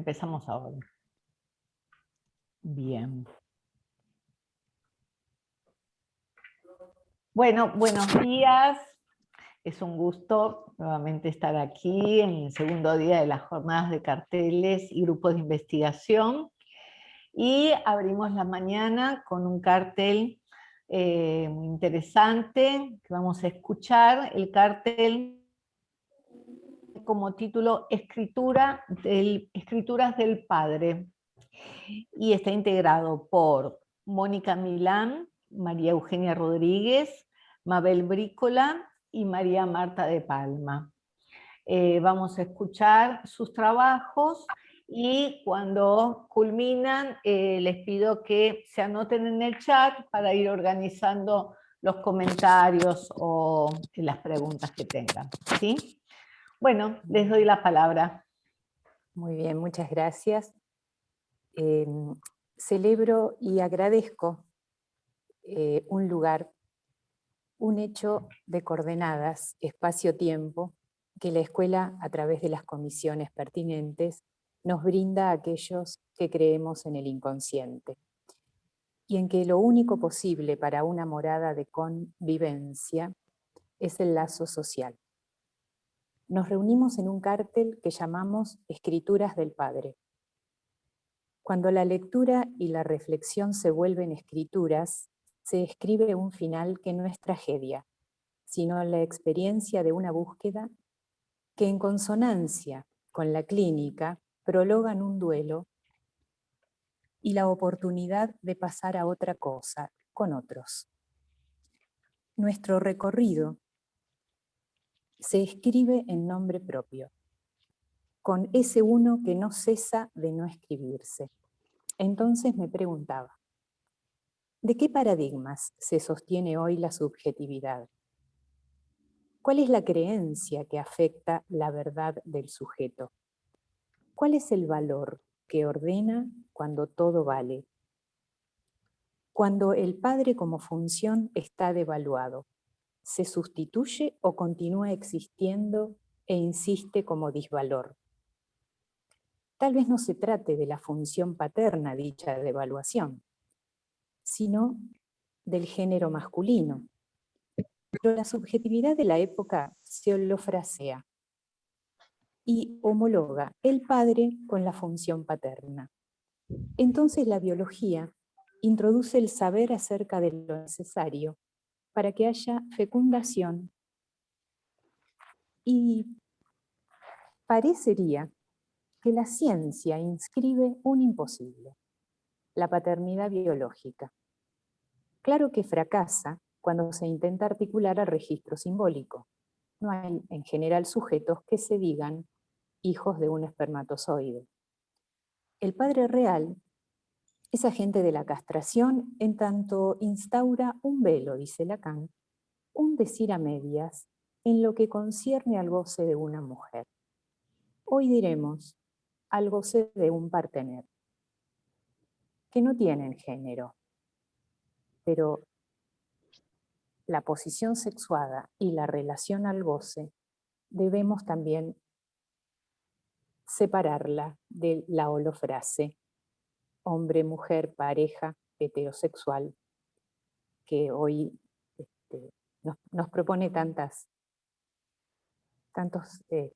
Empezamos ahora. Bien. Bueno, buenos días. Es un gusto nuevamente estar aquí en el segundo día de las jornadas de carteles y grupos de investigación. Y abrimos la mañana con un cartel muy interesante que vamos a escuchar. El cartel como título Escrituras del Padre. Y está integrado por Mónica Milán, María Eugenia Rodríguez, Mabel Brícola y María Marta de Palma. Vamos a escuchar sus trabajos y cuando culminan les pido que se anoten en el chat para ir organizando los comentarios o las preguntas que tengan. ¿Sí? Bueno, les doy la palabra. Muy bien, muchas gracias. Celebro y agradezco un lugar, un hecho de coordenadas, espacio-tiempo, que la escuela, a través de las comisiones pertinentes, nos brinda a aquellos que creemos en el inconsciente, y en que lo único posible para una morada de convivencia es el lazo social. Nos reunimos en un cartel que llamamos Escrituras del Padre. Cuando la lectura y la reflexión se vuelven escrituras, se escribe un final que no es tragedia, sino la experiencia de una búsqueda que en consonancia con la clínica prologan un duelo y la oportunidad de pasar a otra cosa con otros. Nuestro recorrido se escribe en nombre propio, con ese uno que no cesa de no escribirse. Entonces me preguntaba, ¿de qué paradigmas se sostiene hoy la subjetividad? ¿Cuál es la creencia que afecta la verdad del sujeto? ¿Cuál es el valor que ordena cuando todo vale? Cuando el padre como función está devaluado, ¿se sustituye o continúa existiendo e insiste como disvalor? Tal vez no se trate de la función paterna dicha devaluación, sino del género masculino. Pero la subjetividad de la época se holofrasea y homologa el padre con la función paterna. Entonces la biología introduce el saber acerca de lo necesario para que haya fecundación y parecería que la ciencia inscribe un imposible, la paternidad biológica. Claro que fracasa cuando se intenta articular al registro simbólico. No hay en general sujetos que se digan hijos de un espermatozoide. El padre real es agente de la castración en tanto instaura un velo, dice Lacan, un decir a medias en lo que concierne al goce de una mujer. Hoy diremos al goce de un partener, que no tienen género, pero la posición sexuada y la relación al goce debemos también separarla de la holofrase hombre, mujer, pareja, heterosexual, que hoy nos propone tantos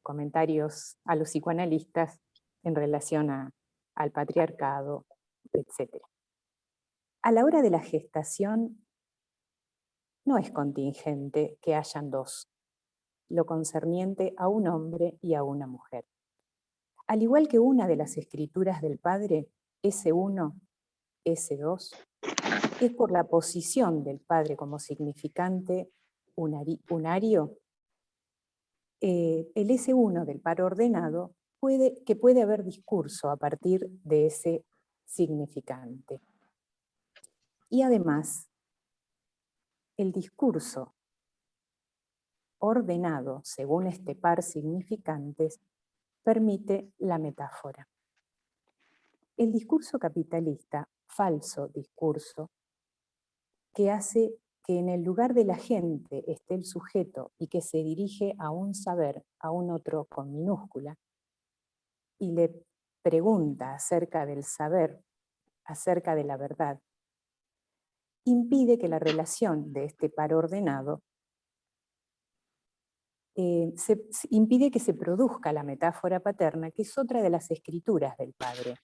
comentarios a los psicoanalistas en relación al patriarcado, etc. A la hora de la gestación, no es contingente que hayan dos, lo concerniente a un hombre y a una mujer. Al igual que una de las escrituras del Padre, S1, S2, es por la posición del Padre como significante unario, el S1 del par ordenado que puede haber discurso a partir de ese significante. Y además, el discurso ordenado según este par significantes permite la metáfora. El discurso capitalista, falso discurso, que hace que en el lugar de la gente esté el sujeto y que se dirige a un saber, a un otro con minúscula, y le pregunta acerca del saber, acerca de la verdad, impide que la relación de este par ordenado impide que se produzca la metáfora paterna, que es otra de las escrituras del padre.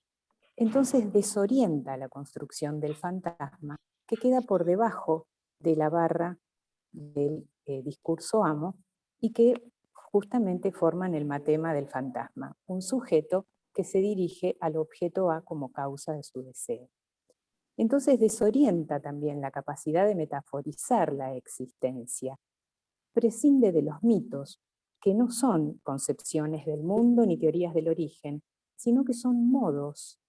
Entonces desorienta la construcción del fantasma, que queda por debajo de la barra del discurso amo, y que justamente forman el matema del fantasma, un sujeto que se dirige al objeto A como causa de su deseo. Entonces desorienta también la capacidad de metaforizar la existencia, prescinde de los mitos, que no son concepciones del mundo ni teorías del origen, sino que son modos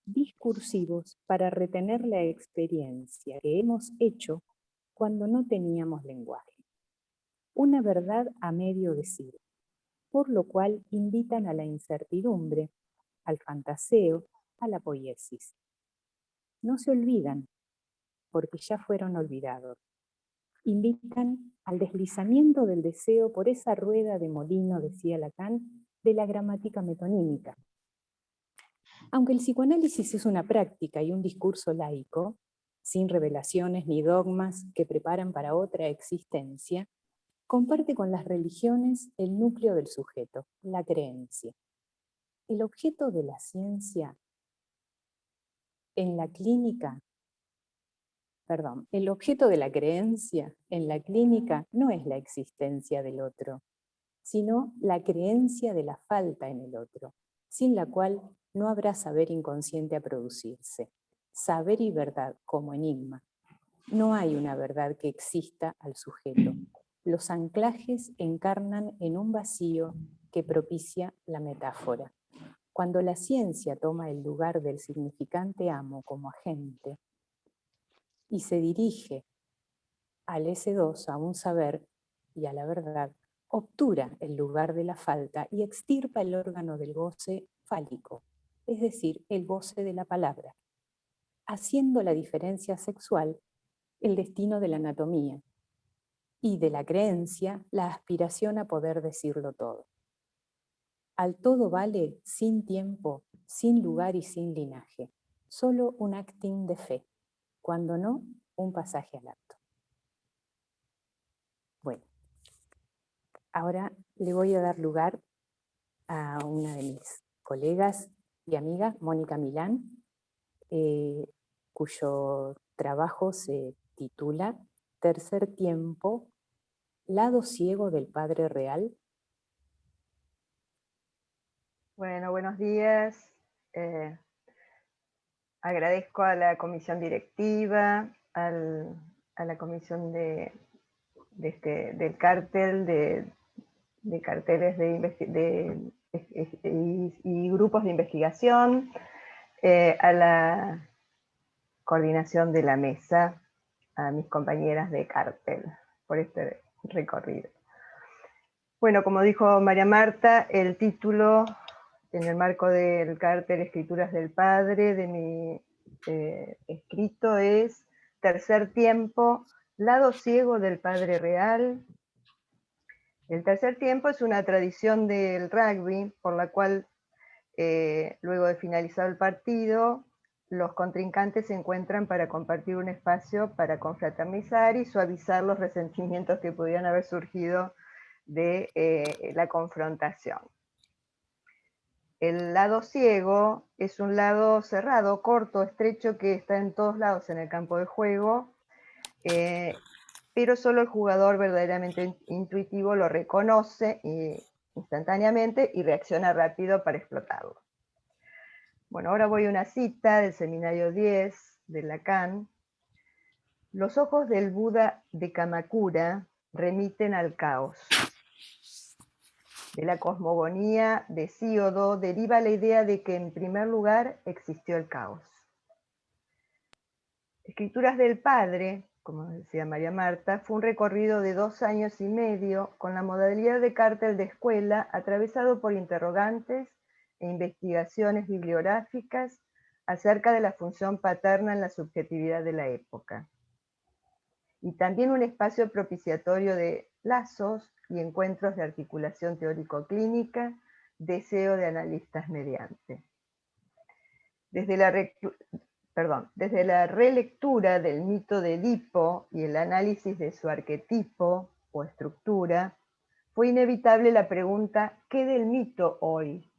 discursivos para retener la experiencia que hemos hecho cuando no teníamos lenguaje. Una verdad a medio decir, por lo cual invitan a la incertidumbre, al fantaseo, a la poiesis. No se olvidan, porque ya fueron olvidados. Invitan al deslizamiento del deseo por esa rueda de molino, decía Lacan, de la gramática metonímica. Aunque el psicoanálisis es una práctica y un discurso laico, sin revelaciones ni dogmas que preparan para otra existencia, comparte con las religiones el núcleo del sujeto, la creencia. El objeto de la ciencia en la clínica, el objeto de la creencia en la clínica no es la existencia del otro, sino la creencia de la falta en el otro, sin la cual no habrá saber inconsciente a producirse. Saber y verdad como enigma. No hay una verdad que exista al sujeto. Los anclajes encarnan en un vacío que propicia la metáfora. Cuando la ciencia toma el lugar del significante amo como agente y se dirige al S2, a un saber y a la verdad, obtura el lugar de la falta y extirpa el órgano del goce fálico, es decir, el goce de la palabra, haciendo la diferencia sexual el destino de la anatomía y de la creencia la aspiración a poder decirlo todo. Al todo vale sin tiempo, sin lugar y sin linaje, solo un acting de fe, cuando no, un pasaje al acto. Bueno, ahora le voy a dar lugar a una de mis colegas y amigas, Mónica Milán, cuyo trabajo se titula Tercer tiempo, lado ciego del Padre Real. Bueno, buenos días. Agradezco a la comisión directiva, a la comisión del cártel, de carteles y grupos de investigación, a la coordinación de la mesa, a mis compañeras de cártel por este recorrido. Bueno, como dijo María Marta, el título en el marco del cártel Escrituras del Padre de mi escrito es Tercer tiempo, lado ciego del Padre Real. El tercer tiempo es una tradición del rugby por la cual luego de finalizado el partido los contrincantes se encuentran para compartir un espacio para confraternizar y suavizar los resentimientos que pudieran haber surgido de la confrontación. El lado ciego es un lado cerrado, corto, estrecho, que está en todos lados en el campo de juego, pero solo el jugador verdaderamente intuitivo lo reconoce instantáneamente y reacciona rápido para explotarlo. Bueno, ahora voy a una cita del Seminario 10 de Lacan. Los ojos del Buda de Kamakura remiten al caos. De la cosmogonía de Hesíodo deriva la idea de que en primer lugar existió el caos. Escrituras del Padre, como decía María Marta, fue un recorrido de 2 años y medio con la modalidad de cártel de escuela atravesado por interrogantes e investigaciones bibliográficas acerca de la función paterna en la subjetividad de la época. Y también un espacio propiciatorio de lazos y encuentros de articulación teórico-clínica, deseo de analistas mediante. Desde la relectura del mito de Edipo y el análisis de su arquetipo o estructura, fue inevitable la pregunta ¿qué del mito hoy?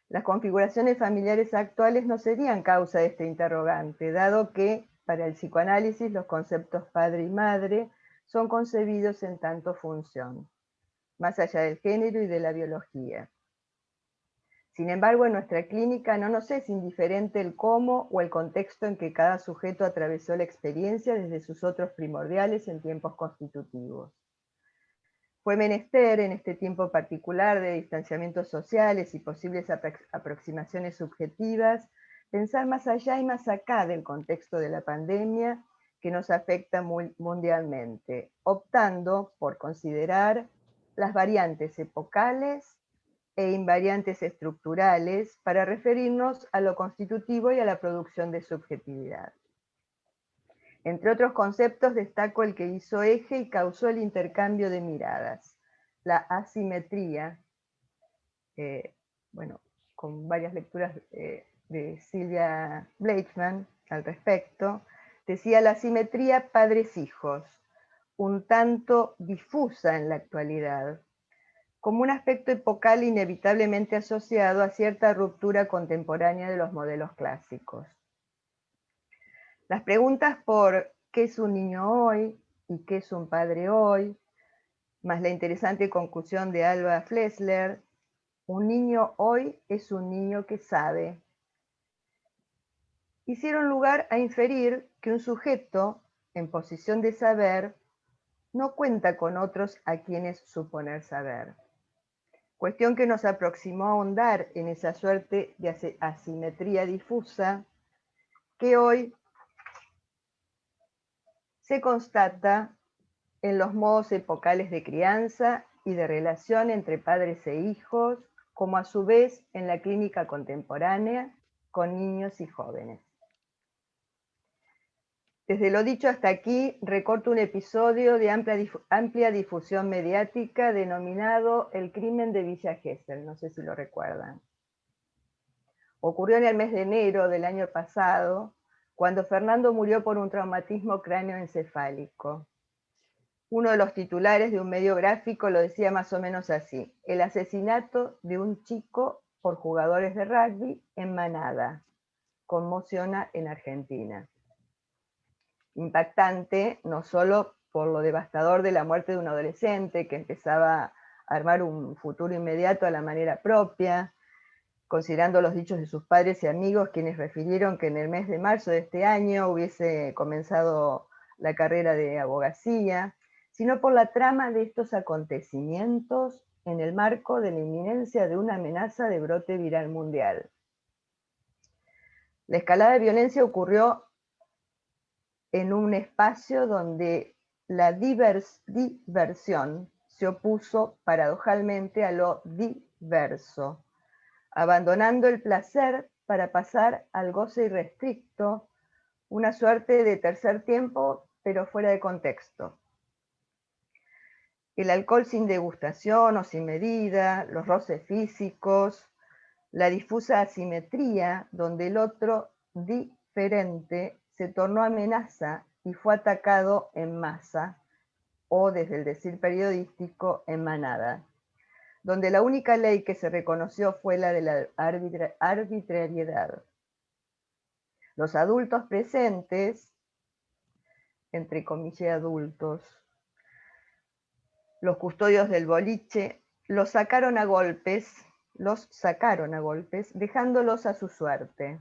Las configuraciones familiares actuales no serían causa de este interrogante, dado que, para el psicoanálisis, los conceptos padre y madre son concebidos en tanto función, más allá del género y de la biología. Sin embargo, en nuestra clínica no nos es indiferente el cómo o el contexto en que cada sujeto atravesó la experiencia desde sus otros primordiales en tiempos constitutivos. Fue menester, en este tiempo particular de distanciamientos sociales y posibles aproximaciones subjetivas, pensar más allá y más acá del contexto de la pandemia que nos afecta mundialmente, optando por considerar las variantes epocales e invariantes estructurales para referirnos a lo constitutivo y a la producción de subjetividad. Entre otros conceptos destaco el que hizo eje y causó el intercambio de miradas, la asimetría, bueno, con varias lecturas de Silvia Bleichmann al respecto, decía la asimetría padres-hijos, un tanto difusa en la actualidad, como un aspecto epocal inevitablemente asociado a cierta ruptura contemporánea de los modelos clásicos. Las preguntas por qué es un niño hoy y qué es un padre hoy, más la interesante conclusión de Alba Flessler, un niño hoy es un niño que sabe, hicieron lugar a inferir que un sujeto en posición de saber no cuenta con otros a quienes suponer saber. Cuestión que nos aproximó a ahondar en esa suerte de asimetría difusa que hoy se constata en los modos epocales de crianza y de relación entre padres e hijos, como a su vez en la clínica contemporánea con niños y jóvenes. Desde lo dicho hasta aquí, recorto un episodio de amplia difusión mediática denominado El crimen de Villa Gesell, no sé si lo recuerdan. Ocurrió en el mes de enero del año pasado, cuando Fernando murió por un traumatismo cráneoencefálico. Uno de los titulares de un medio gráfico lo decía más o menos así: el asesinato de un chico por jugadores de rugby en Manada, conmociona en Argentina. Impactante, no solo por lo devastador de la muerte de un adolescente que empezaba a armar un futuro inmediato a la manera propia, considerando los dichos de sus padres y amigos, quienes refirieron que en el mes de marzo de este año hubiese comenzado la carrera de abogacía, sino por la trama de estos acontecimientos en el marco de la inminencia de una amenaza de brote viral mundial. La escalada de violencia ocurrió en un espacio donde la diversión se opuso paradojalmente a lo diverso, abandonando el placer para pasar al goce irrestricto, una suerte de tercer tiempo, pero fuera de contexto. El alcohol sin degustación o sin medida, los roces físicos, la difusa asimetría donde el otro diferente se tornó amenaza y fue atacado en masa, o desde el decir periodístico, en manada, donde la única ley que se reconoció fue la de la arbitrariedad. Los adultos presentes, entre comillas adultos, los custodios del boliche, los sacaron a golpes, dejándolos a su suerte.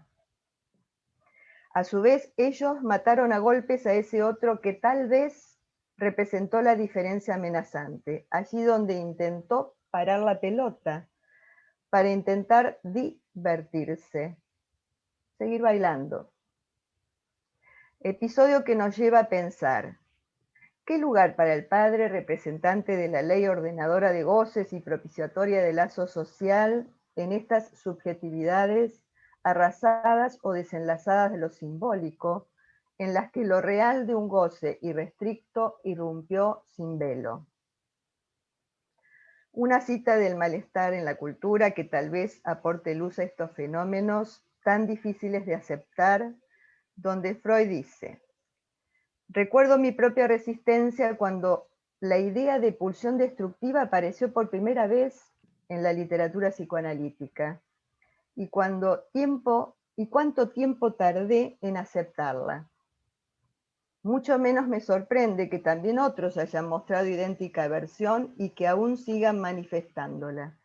A su vez, ellos mataron a golpes a ese otro que tal vez representó la diferencia amenazante, allí donde intentó parar la pelota para intentar divertirse, seguir bailando. Episodio que nos lleva a pensar, ¿qué lugar para el padre, representante de la ley ordenadora de goces y propiciatoria del lazo social, en estas subjetividades arrasadas o desenlazadas de lo simbólico, en las que lo real de un goce irrestricto irrumpió sin velo? Una cita del malestar en la cultura que tal vez aporte luz a estos fenómenos tan difíciles de aceptar, donde Freud dice: recuerdo mi propia resistencia cuando la idea de pulsión destructiva apareció por primera vez en la literatura psicoanalítica, y cuánto tiempo tardé en aceptarla. Mucho menos me sorprende que también otros hayan mostrado idéntica aversión y que aún sigan manifestándola,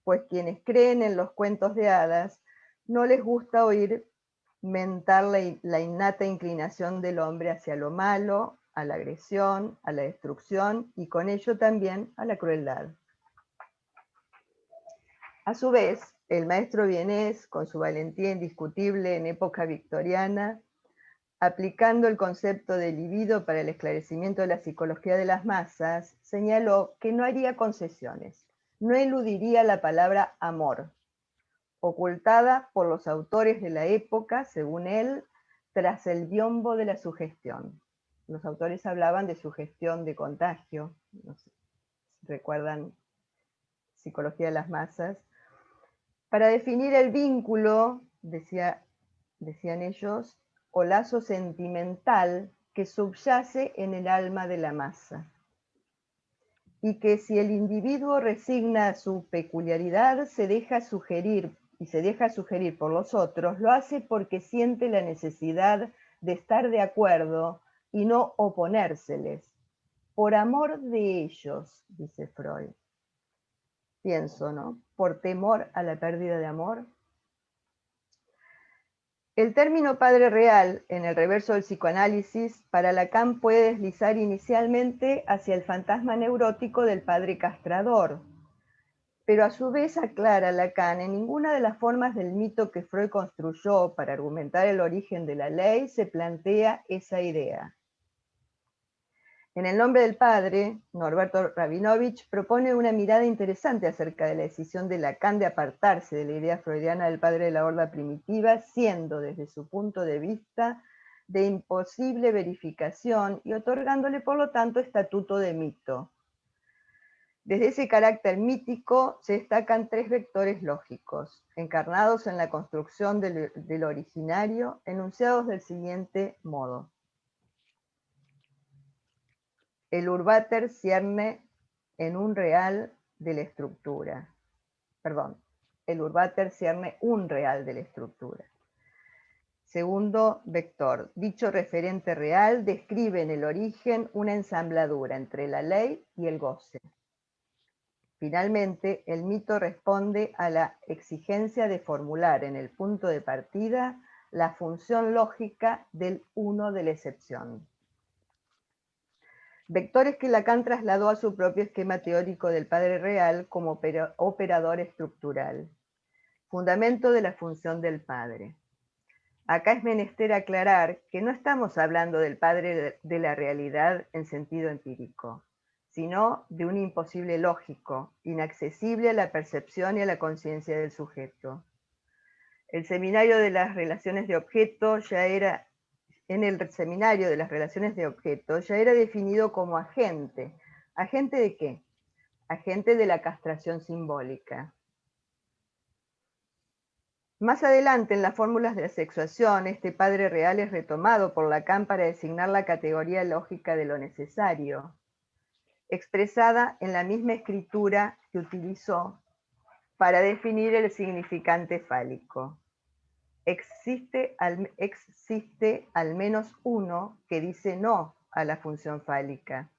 pues quienes creen en los cuentos de hadas no les gusta oír mentar la innata inclinación del hombre hacia lo malo, a la agresión, a la destrucción y con ello también a la crueldad. A su vez, el maestro vienés, con su valentía indiscutible en época victoriana, aplicando el concepto de libido para el esclarecimiento de la psicología de las masas, señaló que no haría concesiones, no eludiría la palabra amor, ocultada por los autores de la época, según él, tras el biombo de la sugestión. Los autores hablaban de sugestión de contagio, no sé si recuerdan Psicología de las Masas, para definir el vínculo, decían ellos, o lazo sentimental que subyace en el alma de la masa. Y que si el individuo resigna su peculiaridad, se deja sugerir por los otros, lo hace porque siente la necesidad de estar de acuerdo y no oponérseles, por amor de ellos, dice Freud. Pienso, ¿no? Por temor a la pérdida de amor. El término padre real, en el reverso del psicoanálisis, para Lacan puede deslizar inicialmente hacia el fantasma neurótico del padre castrador, pero a su vez aclara Lacan, en ninguna de las formas del mito que Freud construyó para argumentar el origen de la ley se plantea esa idea. En El nombre del padre, Norberto Rabinovich propone una mirada interesante acerca de la decisión de Lacan de apartarse de la idea freudiana del padre de la horda primitiva, siendo desde su punto de vista de imposible verificación y otorgándole por lo tanto estatuto de mito. Desde ese carácter mítico se destacan tres vectores lógicos, encarnados en la construcción del originario, enunciados del siguiente modo. El urbater cierne en un real de la estructura. El urbater cierne un real de la estructura. Segundo vector, dicho referente real describe en el origen una ensambladura entre la ley y el goce. Finalmente, el mito responde a la exigencia de formular en el punto de partida la función lógica del uno de la excepción. Vectores que Lacan trasladó a su propio esquema teórico del padre real como operador estructural, fundamento de la función del padre. Acá es menester aclarar que no estamos hablando del padre de la realidad en sentido empírico, sino de un imposible lógico, inaccesible a la percepción y a la conciencia del sujeto. El seminario de las relaciones de objeto En el seminario de las relaciones de objeto ya era definido como agente. ¿Agente de qué? Agente de la castración simbólica. Más adelante, en las fórmulas de la sexuación, este padre real es retomado por Lacan para designar la categoría lógica de lo necesario, expresada en la misma escritura que utilizó para definir el significante fálico. Existe al menos uno que dice no a la función fálica,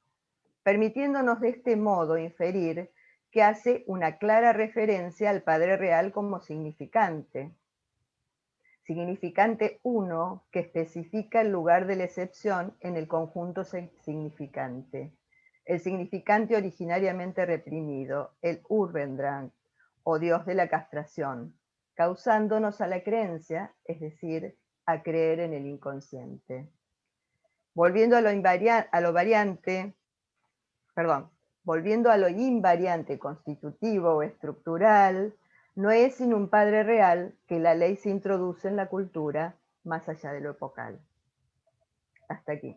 permitiéndonos de este modo inferir que hace una clara referencia al padre real como significante. Significante uno que especifica el lugar de la excepción en el conjunto significante. El significante originariamente reprimido, el Urbendrang, o Dios de la castración, causándonos a la creencia, es decir, a creer en el inconsciente. Volviendo a lo invariante constitutivo o estructural, no es sin un padre real que la ley se introduce en la cultura más allá de lo epocal. Hasta aquí.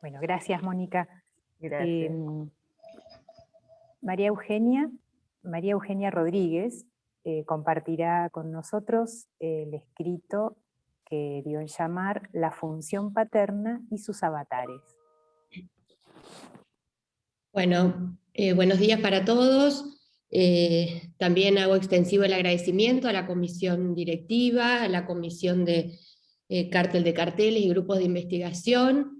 Bueno, gracias, Mónica. Gracias. María Eugenia María Eugenia Rodríguez compartirá con nosotros el escrito que dio en llamar La función paterna y sus avatares. Bueno, buenos días para todos. También hago extensivo el agradecimiento a la comisión directiva, a la comisión de cártel de carteles y grupos de investigación,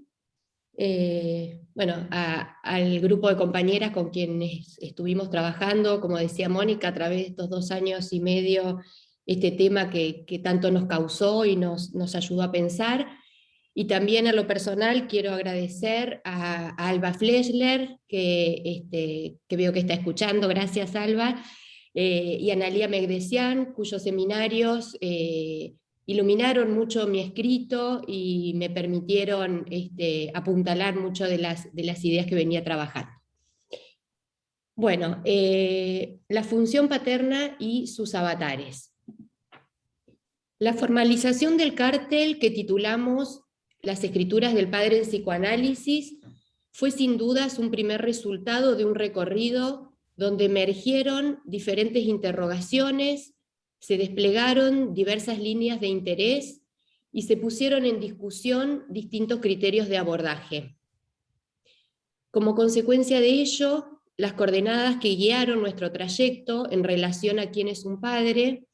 bueno, al grupo de compañeras con quienes estuvimos trabajando, como decía Mónica, a través de estos 2 años y medio, este tema que tanto nos causó y nos ayudó a pensar. Y también a lo personal quiero agradecer a Alba Fleschler, que veo que está escuchando, gracias Alba, y a Analía Megdesian, cuyos seminarios iluminaron mucho mi escrito y me permitieron apuntalar mucho de las ideas que venía trabajando. Bueno, la función paterna y sus avatares. La formalización del cártel que titulamos Las escrituras del padre en psicoanálisis fue sin dudas un primer resultado de un recorrido donde emergieron diferentes interrogaciones, se desplegaron diversas líneas de interés y se pusieron en discusión distintos criterios de abordaje. Como consecuencia de ello, las coordenadas que guiaron nuestro trayecto en relación a quién es un padre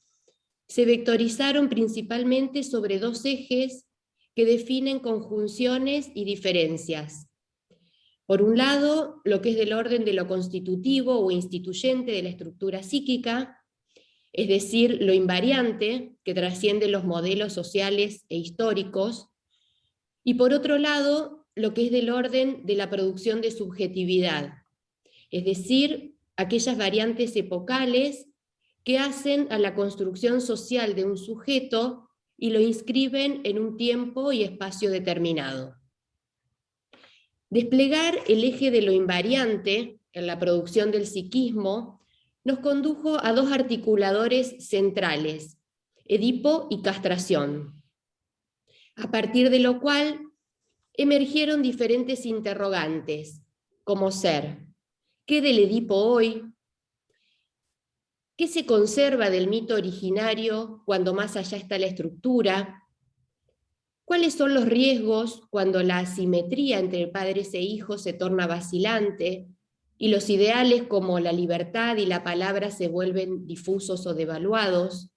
se vectorizaron principalmente sobre 2 ejes que definen conjunciones y diferencias. Por un lado, lo que es del orden de lo constitutivo o instituyente de la estructura psíquica, es decir, lo invariante, que trasciende los modelos sociales e históricos, y por otro lado, lo que es del orden de la producción de subjetividad, es decir, aquellas variantes epocales que hacen a la construcción social de un sujeto y lo inscriben en un tiempo y espacio determinado. Desplegar el eje de lo invariante en la producción del psiquismo nos condujo a 2 articuladores centrales, Edipo y castración, a partir de lo cual emergieron diferentes interrogantes, como ser, ¿qué del Edipo hoy? ¿Qué se conserva del mito originario cuando más allá está la estructura? ¿Cuáles son los riesgos cuando la asimetría entre padres e hijos se torna vacilante y los ideales como la libertad y la palabra se vuelven difusos o devaluados?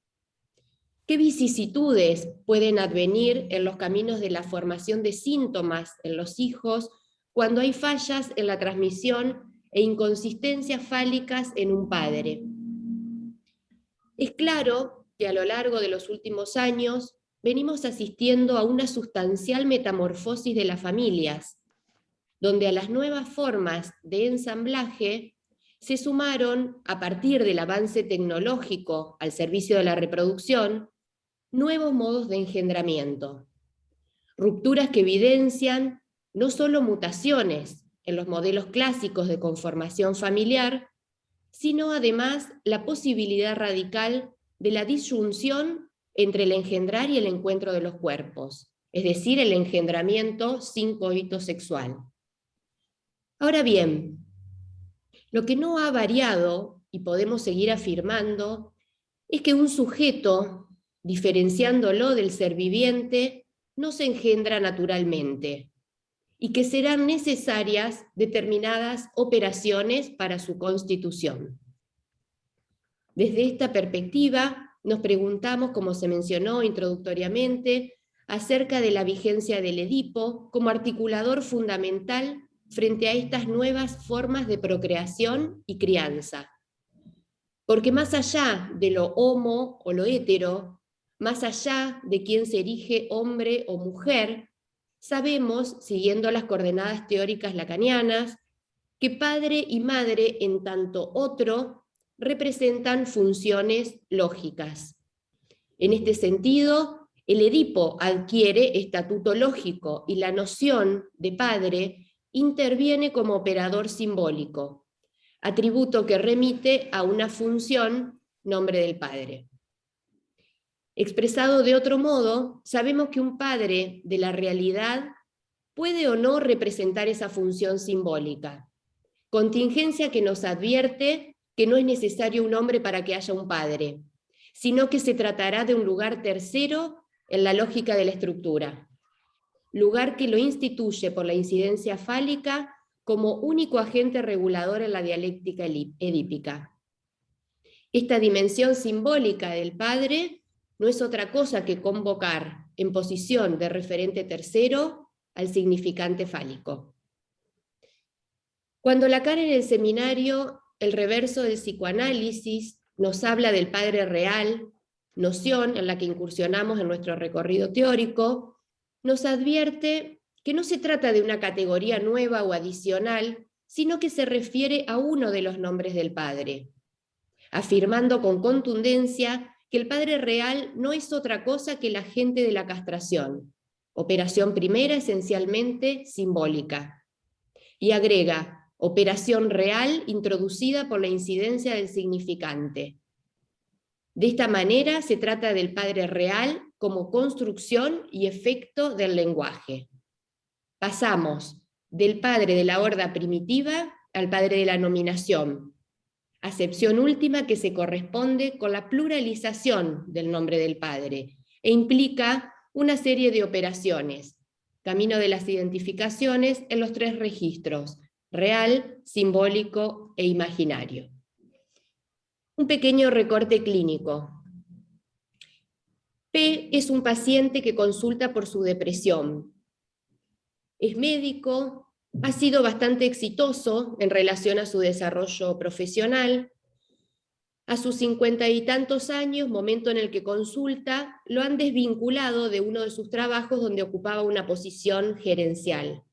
¿Qué vicisitudes pueden advenir en los caminos de la formación de síntomas en los hijos cuando hay fallas en la transmisión e inconsistencias fálicas en un padre? Es claro que a lo largo de los últimos años venimos asistiendo a una sustancial metamorfosis de las familias, donde a las nuevas formas de ensamblaje se sumaron, a partir del avance tecnológico al servicio de la reproducción, nuevos modos de engendramiento. Rupturas que evidencian no solo mutaciones en los modelos clásicos de conformación familiar, sino además la posibilidad radical de la disyunción entre el engendrar y el encuentro de los cuerpos, es decir, el engendramiento sin coito sexual. Ahora bien, lo que no ha variado, y podemos seguir afirmando, es que un sujeto, diferenciándolo del ser viviente, no se engendra naturalmente, y que serán necesarias determinadas operaciones para su constitución. Desde esta perspectiva, nos preguntamos, como se mencionó introductoriamente, acerca de la vigencia del Edipo como articulador fundamental frente a estas nuevas formas de procreación y crianza. Porque más allá de lo homo o lo hetero, más allá de quién se erige hombre o mujer, sabemos, siguiendo las coordenadas teóricas lacanianas, que padre y madre en tanto otro representan funciones lógicas. En este sentido, el Edipo adquiere estatuto lógico y la noción de padre interviene como operador simbólico, atributo que remite a una función, nombre del padre. Expresado de otro modo, sabemos que un padre de la realidad puede o no representar esa función simbólica, contingencia que nos advierte que no es necesario un hombre para que haya un padre, sino que se tratará de un lugar tercero en la lógica de la estructura, lugar que lo instituye por la incidencia fálica como único agente regulador en la dialéctica edípica. Esta dimensión simbólica del padre no es otra cosa que convocar en posición de referente tercero al significante fálico. Cuando Lacan en el seminario, el reverso del psicoanálisis, nos habla del padre real, noción en la que incursionamos en nuestro recorrido teórico, nos advierte que no se trata de una categoría nueva o adicional, sino que se refiere a uno de los nombres del padre, afirmando con contundencia que el padre real no es otra cosa que el agente de la castración, operación primera esencialmente simbólica. Y agrega, operación real introducida por la incidencia del significante. De esta manera se trata del padre real como construcción y efecto del lenguaje. Pasamos del padre de la horda primitiva al padre de la nominación, acepción última que se corresponde con la pluralización del nombre del padre e implica una serie de operaciones, camino de las identificaciones en los tres registros, real, simbólico e imaginario. Un pequeño recorte clínico. P es un paciente que consulta por su depresión. Es médico, ha sido bastante exitoso en relación a su desarrollo profesional. A sus 50 y tantos años, momento en el que consulta, lo han desvinculado de uno de sus trabajos donde ocupaba una posición gerencial.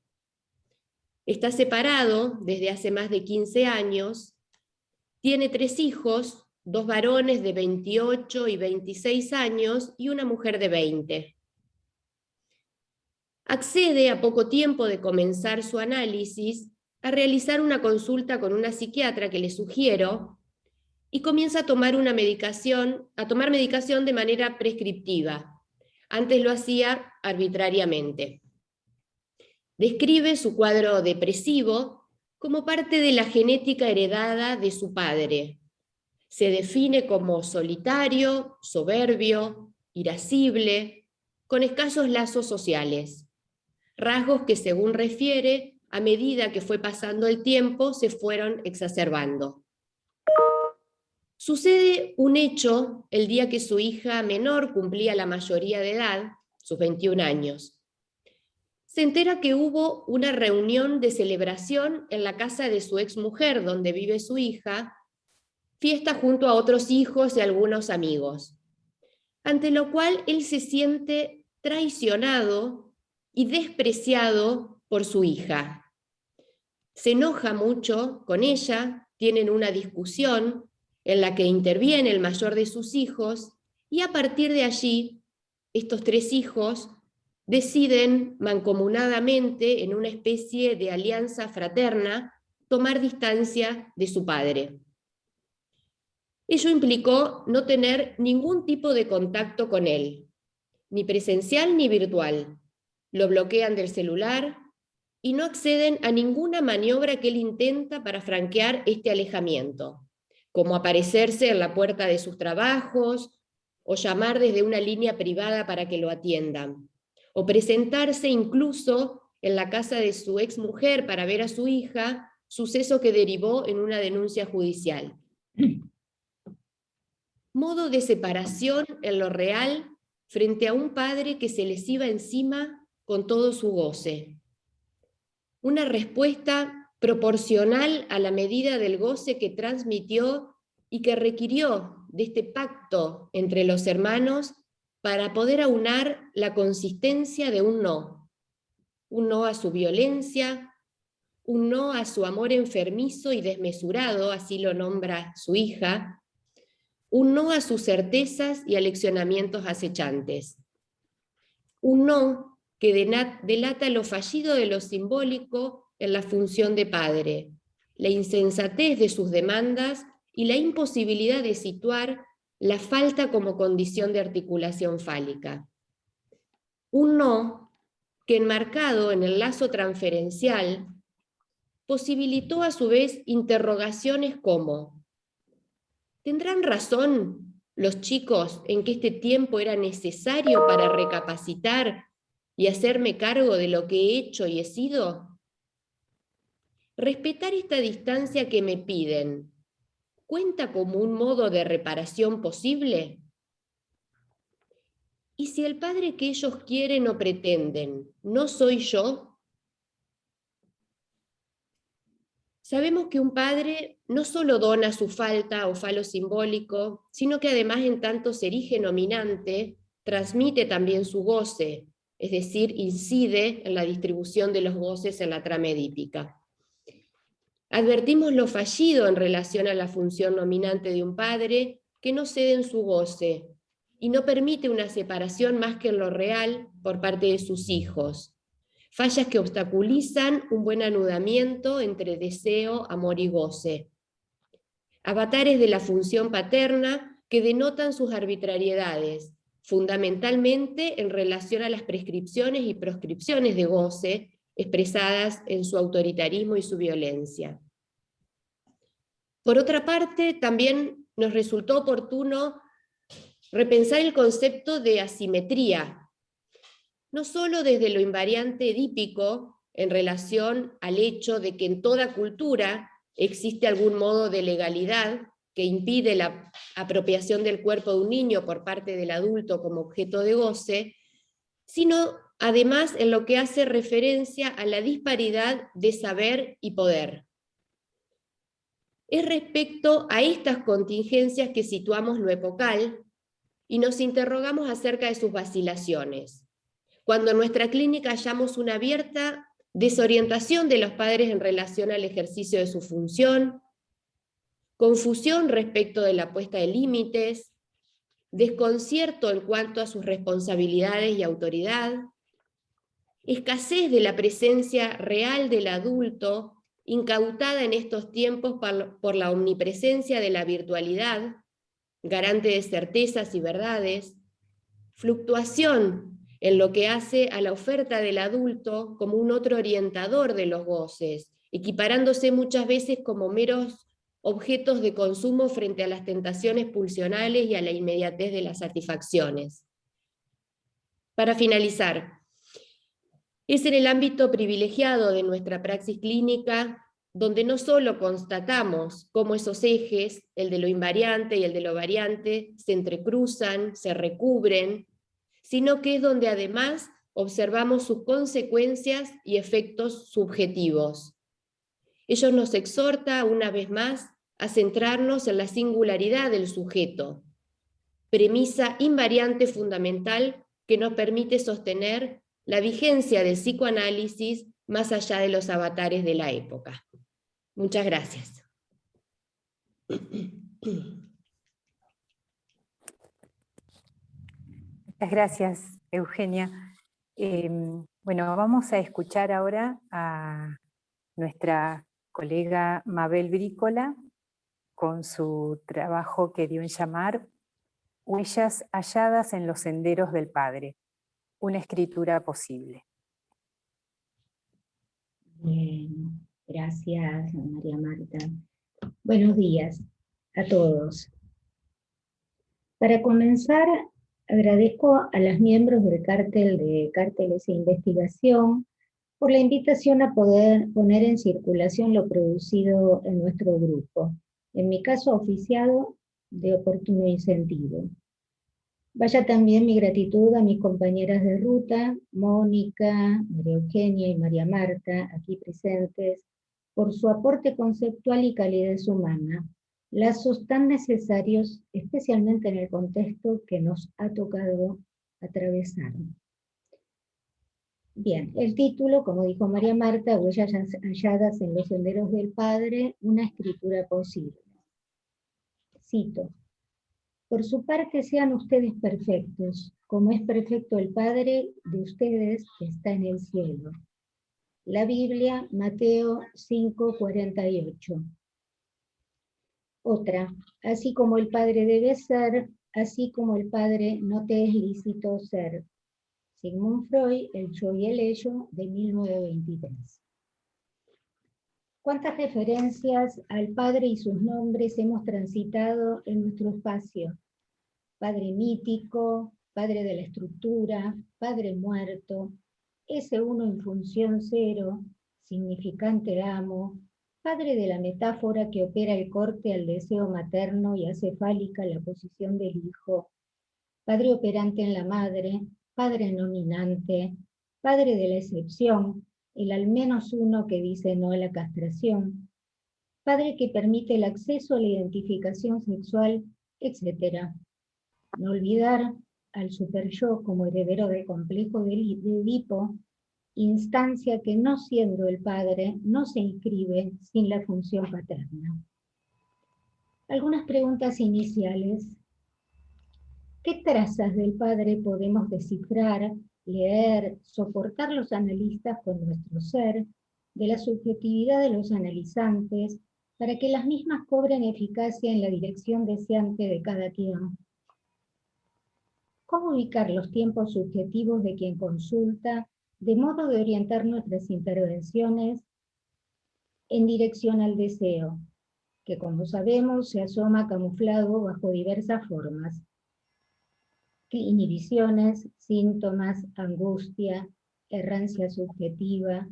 Está separado desde hace más de 15 años, tiene 3 hijos, 2 varones de 28 y 26 años y una mujer de 20. Accede a poco tiempo de comenzar su análisis a realizar una consulta con una psiquiatra que le sugiero y comienza a tomar medicación de manera prescriptiva. Antes lo hacía arbitrariamente. Describe su cuadro depresivo como parte de la genética heredada de su padre. Se define como solitario, soberbio, irascible, con escasos lazos sociales. Rasgos que, según refiere, a medida que fue pasando el tiempo, se fueron exacerbando. Sucede un hecho el día que su hija menor cumplía la mayoría de edad, sus 21 años. Se entera que hubo una reunión de celebración en la casa de su exmujer, donde vive su hija, fiesta junto a otros hijos y algunos amigos, ante lo cual él se siente traicionado y despreciado por su hija. Se enoja mucho con ella, tienen una discusión en la que interviene el mayor de sus hijos, y a partir de allí, estos 3 hijos deciden mancomunadamente, en una especie de alianza fraterna, tomar distancia de su padre. Ello implicó no tener ningún tipo de contacto con él, ni presencial ni virtual. Lo bloquean del celular y no acceden a ninguna maniobra que él intenta para franquear este alejamiento, como aparecerse en la puerta de sus trabajos o llamar desde una línea privada para que lo atiendan, o presentarse incluso en la casa de su exmujer para ver a su hija, suceso que derivó en una denuncia judicial. Modo de separación en lo real frente a un padre que se les iba encima con todo su goce. Una respuesta proporcional a la medida del goce que transmitió y que requirió de este pacto entre los hermanos para poder aunar la consistencia de un no a su violencia, un no a su amor enfermizo y desmesurado, así lo nombra su hija, un no a sus certezas y aleccionamientos acechantes, un no que delata lo fallido de lo simbólico en la función de padre, la insensatez de sus demandas y la imposibilidad de situar la falta como condición de articulación fálica. Un no que, enmarcado en el lazo transferencial, posibilitó a su vez interrogaciones como: ¿Tendrán razón los chicos en que este tiempo era necesario para recapacitar y hacerme cargo de lo que he hecho y he sido? Respetar esta distancia que me piden, ¿cuenta como un modo de reparación posible? ¿Y si el padre que ellos quieren o pretenden no soy yo? Sabemos que un padre no solo dona su falta o falo simbólico, sino que además en tanto se erige nominante, transmite también su goce, es decir, incide en la distribución de los goces en la trama edípica. Advertimos lo fallido en relación a la función nominante de un padre que no cede en su goce y no permite una separación más que en lo real por parte de sus hijos. Fallas que obstaculizan un buen anudamiento entre deseo, amor y goce. Avatares de la función paterna que denotan sus arbitrariedades, fundamentalmente en relación a las prescripciones y proscripciones de goce expresadas en su autoritarismo y su violencia. Por otra parte, también nos resultó oportuno repensar el concepto de asimetría, no solo desde lo invariante edípico en relación al hecho de que en toda cultura existe algún modo de legalidad que impide la apropiación del cuerpo de un niño por parte del adulto como objeto de goce, sino además en lo que hace referencia a la disparidad de saber y poder. Es respecto a estas contingencias que situamos lo epocal y nos interrogamos acerca de sus vacilaciones. Cuando en nuestra clínica hallamos una abierta desorientación de los padres en relación al ejercicio de su función, confusión respecto de la puesta de límites, desconcierto en cuanto a sus responsabilidades y autoridad, escasez de la presencia real del adulto incautada en estos tiempos por la omnipresencia de la virtualidad, garante de certezas y verdades, fluctuación en lo que hace a la oferta del adulto como un otro orientador de los goces, equiparándose muchas veces como meros objetos de consumo frente a las tentaciones pulsionales y a la inmediatez de las satisfacciones. Para finalizar, es en el ámbito privilegiado de nuestra praxis clínica donde no solo constatamos cómo esos ejes, el de lo invariante y el de lo variante, se entrecruzan, se recubren, sino que es donde además observamos sus consecuencias y efectos subjetivos. Ello nos exhorta una vez más a centrarnos en la singularidad del sujeto, premisa invariante fundamental que nos permite sostener la vigencia del psicoanálisis más allá de los avatares de la época. Muchas gracias. Muchas gracias, Eugenia. Bueno, vamos a escuchar ahora a nuestra colega Mabel Brícola con su trabajo que dio en llamar Huellas halladas en los senderos del Padre, una escritura posible. Bien, gracias María Marta. Buenos días a todos. Para comenzar, agradezco a los miembros del cártel de Cárteles e Investigación por la invitación a poder poner en circulación lo producido en nuestro grupo, en mi caso oficiado de oportuno incentivo. Vaya también mi gratitud a mis compañeras de ruta, Mónica, María Eugenia y María Marta, aquí presentes, por su aporte conceptual y calidez humana, lazos tan necesarios, especialmente en el contexto que nos ha tocado atravesar. Bien, el título, como dijo María Marta, Huellas halladas en los senderos del Padre, una escritura posible. Cito: por su parte sean ustedes perfectos, como es perfecto el Padre de ustedes que está en el cielo. La Biblia, Mateo 5:48. Otra, así como el Padre debe ser, así como el Padre no te es lícito ser. Sigmund Freud, El yo y el ello, de 1923. ¿Cuántas referencias al Padre y sus nombres hemos transitado en nuestro espacio? Padre mítico, Padre de la estructura, Padre muerto, ese uno en función cero, significante amo, Padre de la metáfora que opera el corte al deseo materno y hace fálica la posición del hijo, Padre operante en la madre, Padre nominante, Padre de la excepción, el al menos uno que dice no a la castración, Padre que permite el acceso a la identificación sexual, etc. No olvidar al superyo como heredero del complejo de Edipo, instancia que no siendo el padre no se inscribe sin la función paterna. Algunas preguntas iniciales. ¿Qué trazas del padre podemos descifrar, leer, soportar los analistas con nuestro ser, de la subjetividad de los analizantes, para que las mismas cobren eficacia en la dirección deseante de cada quien? ¿Cómo ubicar los tiempos subjetivos de quien consulta, de modo de orientar nuestras intervenciones en dirección al deseo, que como sabemos se asoma camuflado bajo diversas formas? Inhibiciones, síntomas, angustia, errancia subjetiva,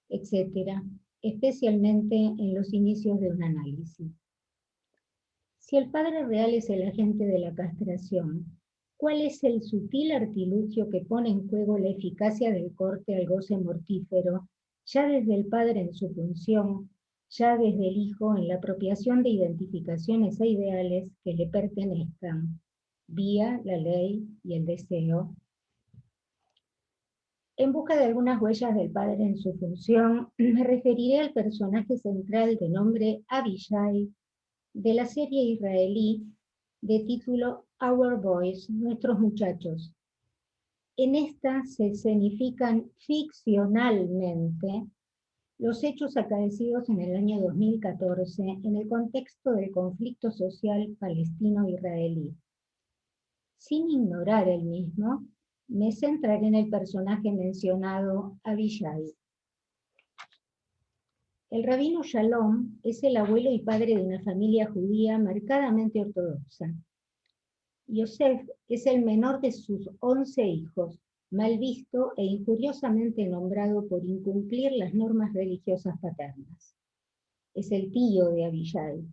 etc., especialmente en los inicios de un análisis. Si el padre real es el agente de la castración, ¿cuál es el sutil artilugio que pone en juego la eficacia del corte al goce mortífero, ya desde el padre en su función, ya desde el hijo en la apropiación de identificaciones e ideales que le pertenezcan, vía la ley y el deseo? En busca de algunas huellas del padre en su función, me referiré al personaje central de nombre Abishai, de la serie israelí de título Our Boys, Nuestros Muchachos. En esta se escenifican ficcionalmente los hechos acaecidos en el año 2014 en el contexto del conflicto social palestino-israelí. Sin ignorar el mismo, me centraré en el personaje mencionado, Abishai. El rabino Shalom es el abuelo y padre de una familia judía marcadamente ortodoxa. Yosef es el menor de sus 11 hijos, mal visto e injuriosamente nombrado por incumplir las normas religiosas paternas. Es el tío de Abishai,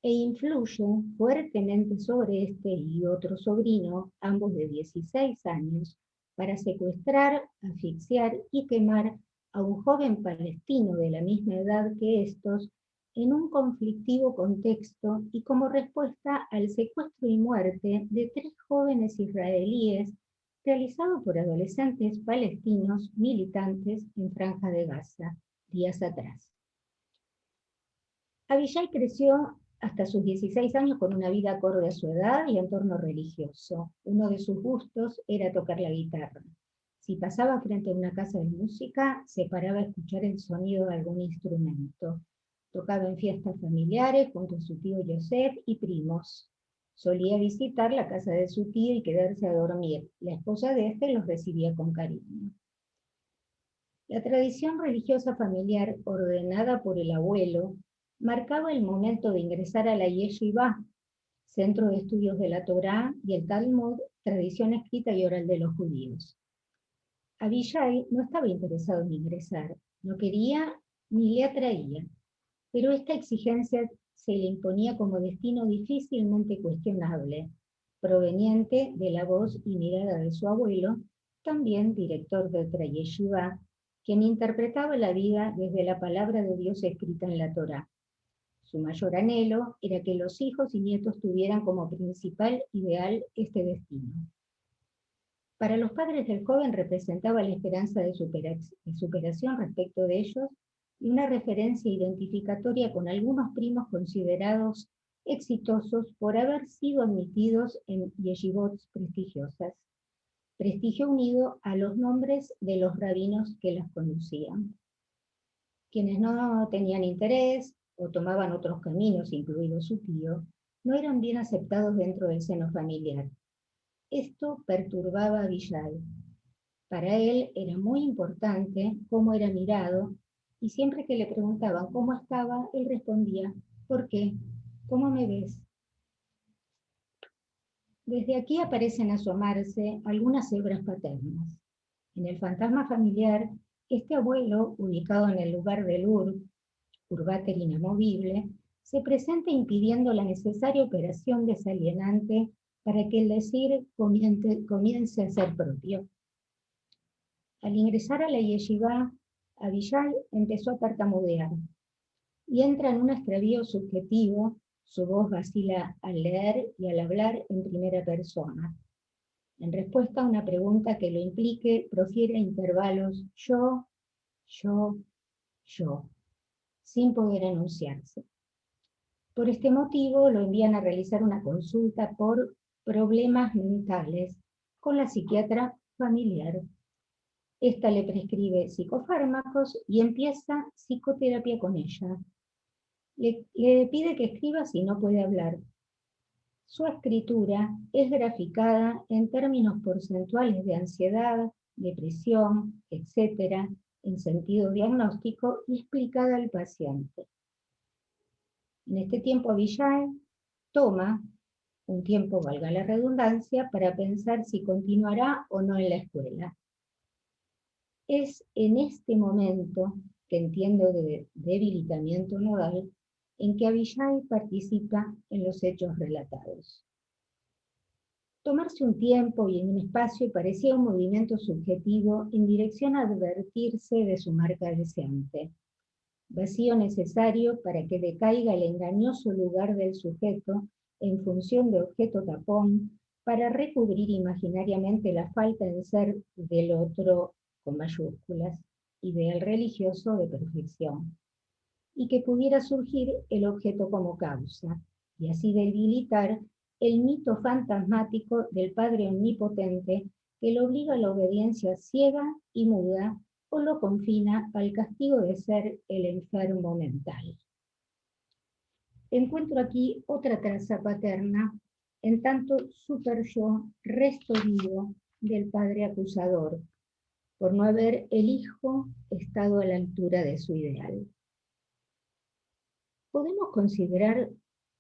e influye fuertemente sobre este y otro sobrino, ambos de 16 años, para secuestrar, asfixiar y quemar a un joven palestino de la misma edad que estos en un conflictivo contexto y como respuesta al secuestro y muerte de 3 jóvenes israelíes realizado por adolescentes palestinos militantes en Franja de Gaza, días atrás. Abishai creció hasta sus 16 años con una vida acorde a su edad y entorno religioso. Uno de sus gustos era tocar la guitarra. Si pasaba frente a una casa de música, se paraba a escuchar el sonido de algún instrumento. Tocaba en fiestas familiares junto a su tío Yosef y primos. Solía visitar la casa de su tío y quedarse a dormir. La esposa de este los recibía con cariño. La tradición religiosa familiar ordenada por el abuelo marcaba el momento de ingresar a la Yeshivá, centro de estudios de la Torá y el Talmud, tradición escrita y oral de los judíos. Abishai no estaba interesado en ingresar, no quería ni le atraía, pero esta exigencia se le imponía como destino difícilmente cuestionable, proveniente de la voz y mirada de su abuelo, también director de otra yeshivá, quien interpretaba la vida desde la palabra de Dios escrita en la Torá. Su mayor anhelo era que los hijos y nietos tuvieran como principal ideal este destino. Para los padres del joven representaba la esperanza de superación respecto de ellos y una referencia identificatoria con algunos primos considerados exitosos por haber sido admitidos en yeshivot prestigiosas, prestigio unido a los nombres de los rabinos que las conducían. Quienes no tenían interés o tomaban otros caminos, incluido su tío, no eran bien aceptados dentro del seno familiar. Esto perturbaba a Abishai. Para él era muy importante cómo era mirado y siempre que le preguntaban cómo estaba, él respondía, ¿por qué? ¿Cómo me ves? Desde aquí aparecen asomarse algunas hebras paternas. En el fantasma familiar, este abuelo, ubicado en el lugar del urbater inamovible, se presenta impidiendo la necesaria operación desalienante para que el decir comience a ser propio. Al ingresar a la yeshivá, Abishai empezó a tartamudear y entra en un extravío subjetivo. Su voz vacila al leer y al hablar en primera persona. En respuesta a una pregunta que lo implique, profiere intervalos yo, sin poder enunciarse. Por este motivo lo envían a realizar una consulta por problemas mentales con la psiquiatra familiar. Esta le prescribe psicofármacos y empieza psicoterapia con ella. Le pide que escriba si no puede hablar. Su escritura es graficada en términos porcentuales de ansiedad, depresión, etc., en sentido diagnóstico y explicada al paciente. En este tiempo Abishai toma un tiempo, valga la redundancia, para pensar si continuará o no en la escuela. Es en este momento, que entiendo de debilitamiento nodal, en que Abishai participa en los hechos relatados. Tomarse un tiempo y en un espacio parecía un movimiento subjetivo en dirección a advertirse de su marca deseante. Vacío necesario para que decaiga el engañoso lugar del sujeto en función de objeto tapón, para recubrir imaginariamente la falta en ser del otro, con mayúsculas, ideal religioso de perfección, y que pudiera surgir el objeto como causa, y así debilitar el mito fantasmático del Padre Omnipotente que lo obliga a la obediencia ciega y muda o lo confina al castigo de ser el enfermo mental. Encuentro aquí otra traza paterna, en tanto super yo, resto vivo del padre acusador, por no haber el hijo estado a la altura de su ideal. Podemos considerar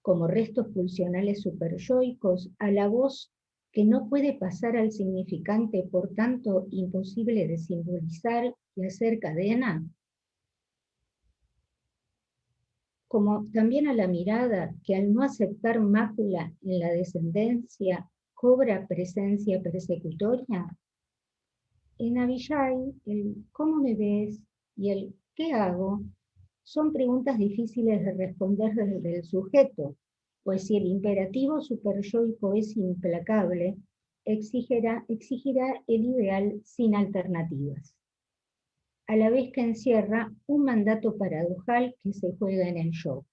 como restos pulsionales superyoicos a la voz que no puede pasar al significante, por tanto imposible de simbolizar y hacer cadena, como también a la mirada que al no aceptar mácula en la descendencia cobra presencia persecutoria. En Abishai, el ¿cómo me ves? Y el ¿qué hago? Son preguntas difíciles de responder desde el sujeto, pues si el imperativo superyoico es implacable, exigirá el ideal sin alternativas, a la vez que encierra un mandato paradojal que se juega en el yo,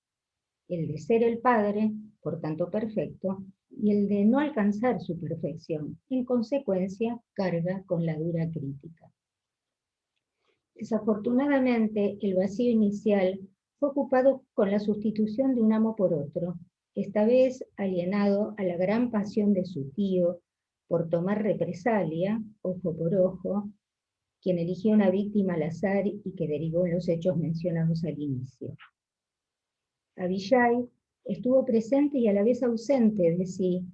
el de ser el padre, por tanto perfecto, y el de no alcanzar su perfección, en consecuencia carga con la dura crítica. Desafortunadamente, el vacío inicial fue ocupado con la sustitución de un amo por otro, esta vez alienado a la gran pasión de su tío por tomar represalia, ojo por ojo, quien eligió una víctima al azar y que derivó en los hechos mencionados al inicio. Abishai estuvo presente y a la vez ausente de sí.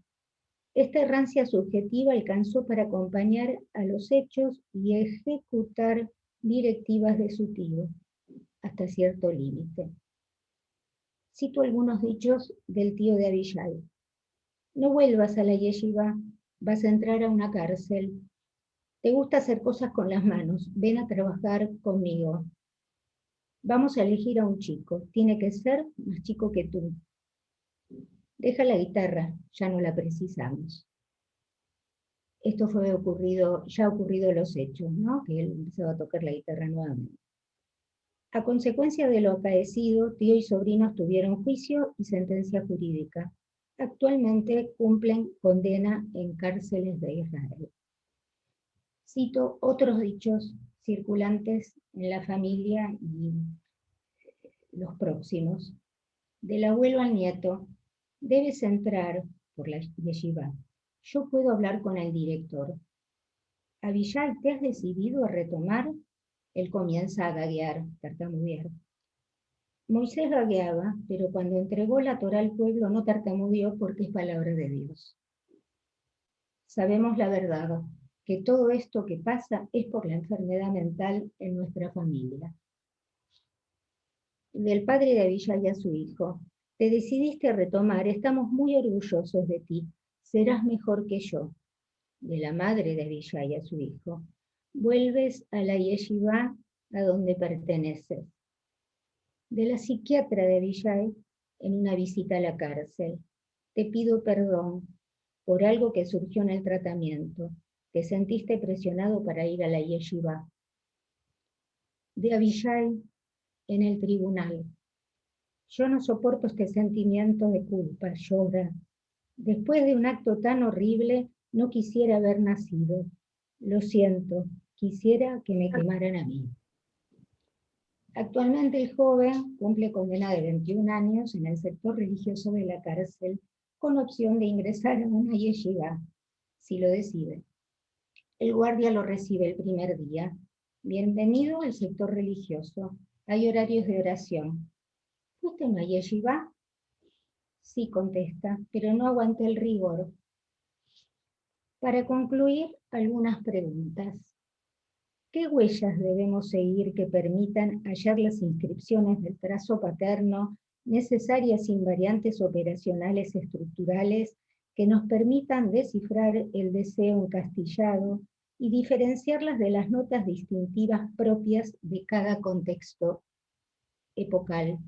Esta errancia subjetiva alcanzó para acompañar a los hechos y ejecutar directivas de su tío, hasta cierto límite. Cito algunos dichos del tío de Abishai. No vuelvas a la yeshiva, vas a entrar a una cárcel. Te gusta hacer cosas con las manos, ven a trabajar conmigo. Vamos a elegir a un chico, tiene que ser más chico que tú. Deja la guitarra, ya no la precisamos. Esto ya ha ocurrido los hechos, ¿no? Que él empezaba a tocar la guitarra nuevamente. A consecuencia de lo acaecido, tío y sobrinos tuvieron juicio y sentencia jurídica. Actualmente cumplen condena en cárceles de Israel. Cito otros dichos circulantes en la familia y los próximos. Del abuelo al nieto, debes entrar por la yeshiva. Yo puedo hablar con el director. Abishai, ¿te has decidido a retomar? Él comienza a gaguear, tartamudear. Moisés gagueaba, pero cuando entregó la Torá al pueblo no tartamudeó porque es palabra de Dios. Sabemos la verdad, que todo esto que pasa es por la enfermedad mental en nuestra familia. Del padre de Abishai a su hijo: te decidiste a retomar, estamos muy orgullosos de ti, serás mejor que yo. De la madre de Abishai a su hijo: vuelves a la yeshiva a donde perteneces. De la psiquiatra de Abishai en una visita a la cárcel: te pido perdón por algo que surgió en el tratamiento, te sentiste presionado para ir a la yeshiva. De Abishai en el tribunal: yo no soporto este sentimiento de culpa, llora. Después de un acto tan horrible, no quisiera haber nacido. Lo siento, quisiera que me quemaran a mí. Actualmente el joven cumple condena de 21 años en el sector religioso de la cárcel, con opción de ingresar a una yeshiva, si lo decide. El guardia lo recibe el primer día. Bienvenido al sector religioso. Hay horarios de oración. ¿Fuiste a una yeshiva? Sí, contesta, pero no aguanté el rigor. Para concluir, algunas preguntas. ¿Qué huellas debemos seguir que permitan hallar las inscripciones del trazo paterno necesarias invariantes operacionales estructurales que nos permitan descifrar el deseo encastillado y diferenciarlas de las notas distintivas propias de cada contexto epocal?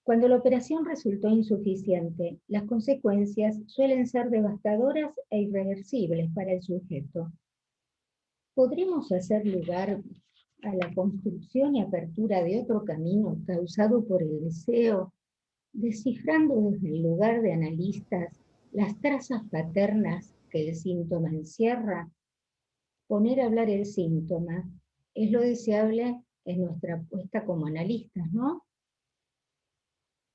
Cuando la operación resultó insuficiente, las consecuencias suelen ser devastadoras e irreversibles para el sujeto. ¿Podremos hacer lugar a la construcción y apertura de otro camino causado por el deseo, descifrando desde el lugar de analistas las trazas paternas que el síntoma encierra? Poner a hablar el síntoma es lo deseable en nuestra apuesta como analistas, ¿no?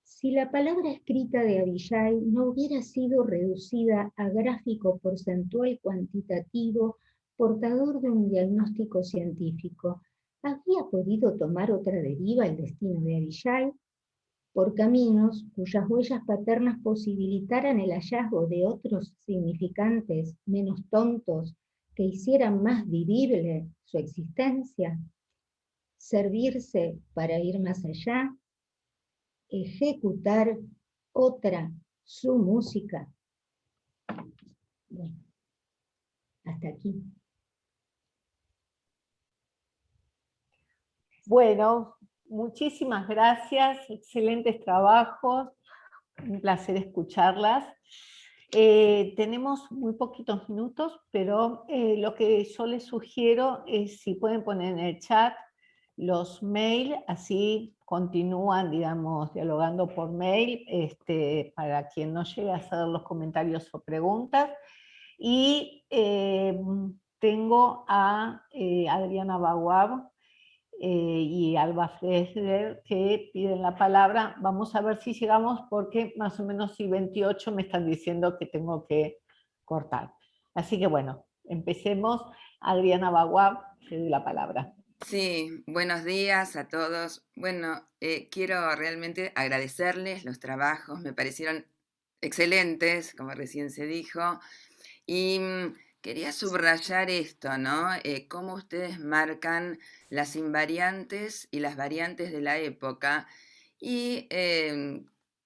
Si la palabra escrita de Abishai no hubiera sido reducida a gráfico porcentual cuantitativo portador de un diagnóstico científico, ¿habría podido tomar otra deriva el destino de Abishai? Por caminos cuyas huellas paternas posibilitaran el hallazgo de otros significantes menos tontos que hicieran más vivible su existencia. Servirse para ir más allá, ejecutar otra su música. Bueno, hasta aquí. Bueno, muchísimas gracias, excelentes trabajos, un placer escucharlas. Tenemos muy poquitos minutos, pero lo que yo les sugiero es si pueden poner en el chat los mails, así continúan, digamos, dialogando por mail, para quien no llegue a hacer los comentarios o preguntas. Y tengo a Adriana Baguab y Alba Fresler que piden la palabra. Vamos a ver si llegamos, porque más o menos si 28 me están diciendo que tengo que cortar. Así que bueno, empecemos. Adriana Baguab, te doy la palabra. Sí, buenos días a todos. Bueno, quiero realmente agradecerles los trabajos, me parecieron excelentes, como recién se dijo, y quería subrayar esto, ¿no? Cómo ustedes marcan las invariantes y las variantes de la época y,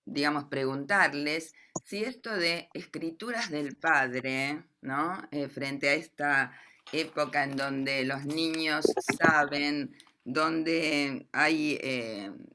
digamos, preguntarles si esto de escrituras del padre, ¿no? Frente a esta época en donde los niños saben, donde hay,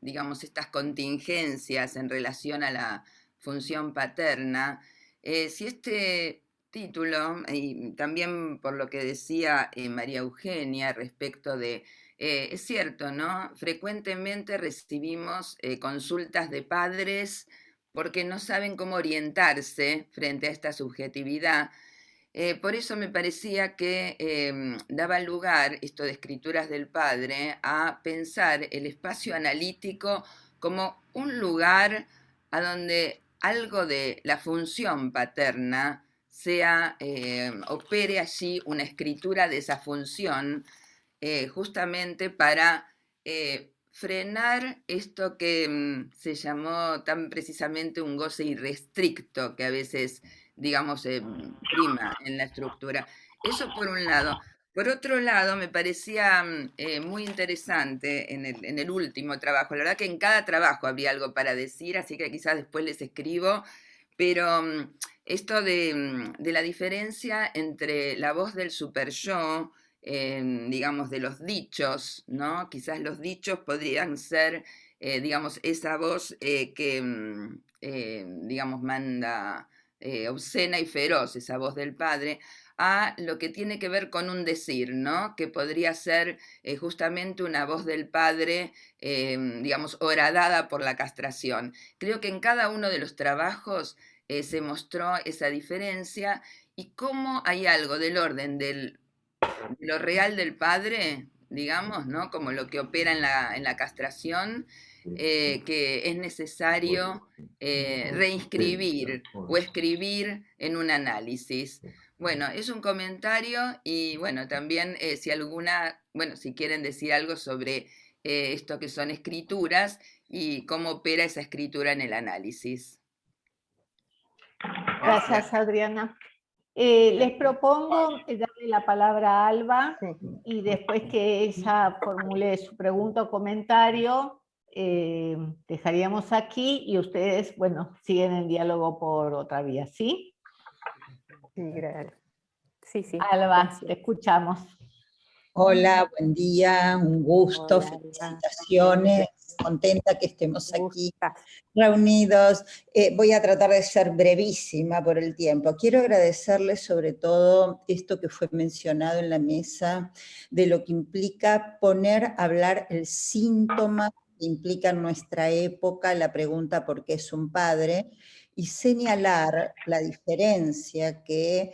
digamos, estas contingencias en relación a la función paterna, si este título, y también por lo que decía María Eugenia respecto de, es cierto, ¿no? Frecuentemente recibimos consultas de padres porque no saben cómo orientarse frente a esta subjetividad. Por eso me parecía que daba lugar, esto de escrituras del padre, a pensar el espacio analítico como un lugar a donde algo de la función paterna opere allí una escritura de esa función justamente para frenar esto que se llamó tan precisamente un goce irrestricto, que a veces, digamos, prima en la estructura. Eso por un lado. Por otro lado, me parecía muy interesante en el último trabajo. La verdad que en cada trabajo habría algo para decir, así que quizás después les escribo, pero esto de la diferencia entre la voz del super yo, digamos, de los dichos, ¿no? Quizás los dichos podrían ser, digamos, esa voz que, digamos, manda obscena y feroz, esa voz del padre, a lo que tiene que ver con un decir, ¿no? Que podría ser justamente una voz del padre, digamos, horadada por la castración. Creo que en cada uno de los trabajos se mostró esa diferencia y cómo hay algo del orden de lo real del padre, digamos, ¿no? Como lo que opera en la castración, que es necesario reinscribir o escribir en un análisis. Bueno, es un comentario y bueno, también si quieren decir algo sobre esto que son escrituras y cómo opera esa escritura en el análisis. Gracias, Adriana. Les propongo darle la palabra a Alba y después que ella formule su pregunta o comentario, dejaríamos aquí y ustedes, bueno, siguen el diálogo por otra vía, ¿sí? Sí, gracias. Sí, sí. Alba, Gracias. te escuchamos. Hola, buen día, un gusto, Hola, felicitaciones, contenta que estemos aquí reunidos. Voy a tratar de ser brevísima por el tiempo. Quiero agradecerles sobre todo esto que fue mencionado en la mesa, de lo que implica poner a hablar el síntoma que implica en nuestra época la pregunta ¿por qué es un padre? Y señalar la diferencia que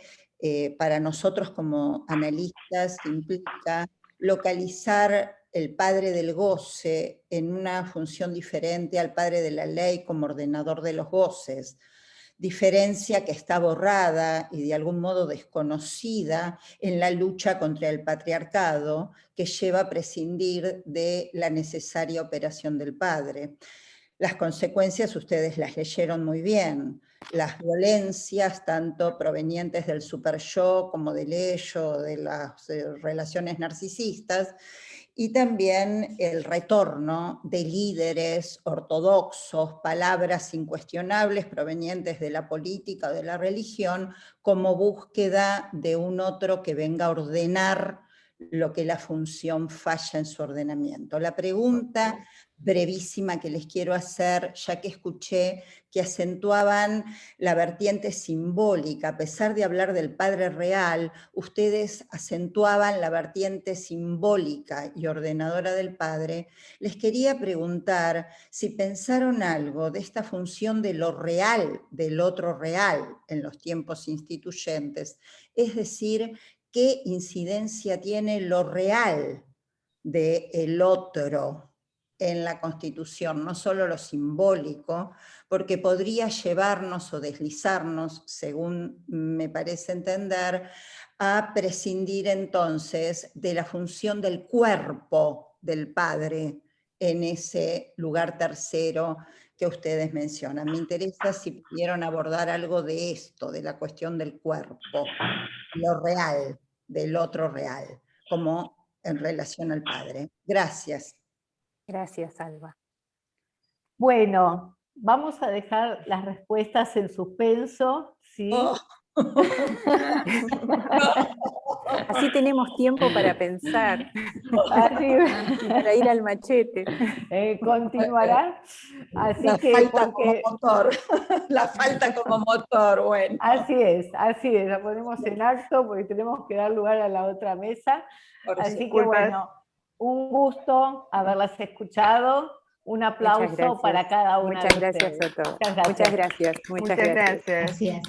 para nosotros como analistas implica localizar el padre del goce en una función diferente al padre de la ley como ordenador de los goces, diferencia que está borrada y de algún modo desconocida en la lucha contra el patriarcado que lleva a prescindir de la necesaria operación del padre. Las consecuencias ustedes las leyeron muy bien. Las violencias, tanto provenientes del super yo como del ello, de las relaciones narcisistas, y también el retorno de líderes ortodoxos, palabras incuestionables provenientes de la política o de la religión, como búsqueda de un otro que venga a ordenar lo que la función falla en su ordenamiento. La pregunta brevísima que les quiero hacer, ya que escuché que acentuaban la vertiente simbólica, a pesar de hablar del Padre real, ustedes acentuaban la vertiente simbólica y ordenadora del Padre. Les quería preguntar si pensaron algo de esta función de lo real, del otro real en los tiempos instituyentes, es decir, qué incidencia tiene lo real del otro en la Constitución, no solo lo simbólico, porque podría llevarnos o deslizarnos, según me parece entender, a prescindir entonces de la función del cuerpo del padre en ese lugar tercero que ustedes mencionan. Me interesa si pudieron abordar algo de esto, de la cuestión del cuerpo, lo real, del otro real, como en relación al padre. Gracias. Gracias, Alba. Bueno, vamos a dejar las respuestas en suspenso, ¿sí? Oh. Así tenemos tiempo para pensar, Así, para ir al machete. continuará. Así La que falta como motor, la falta como motor, bueno. así es, la ponemos en acto porque tenemos que dar lugar a la otra mesa. Así que bueno, un gusto haberlas escuchado. Un aplauso para cada una de ustedes. Muchas gracias a todos. Muchas gracias. Muchas gracias. Gracias.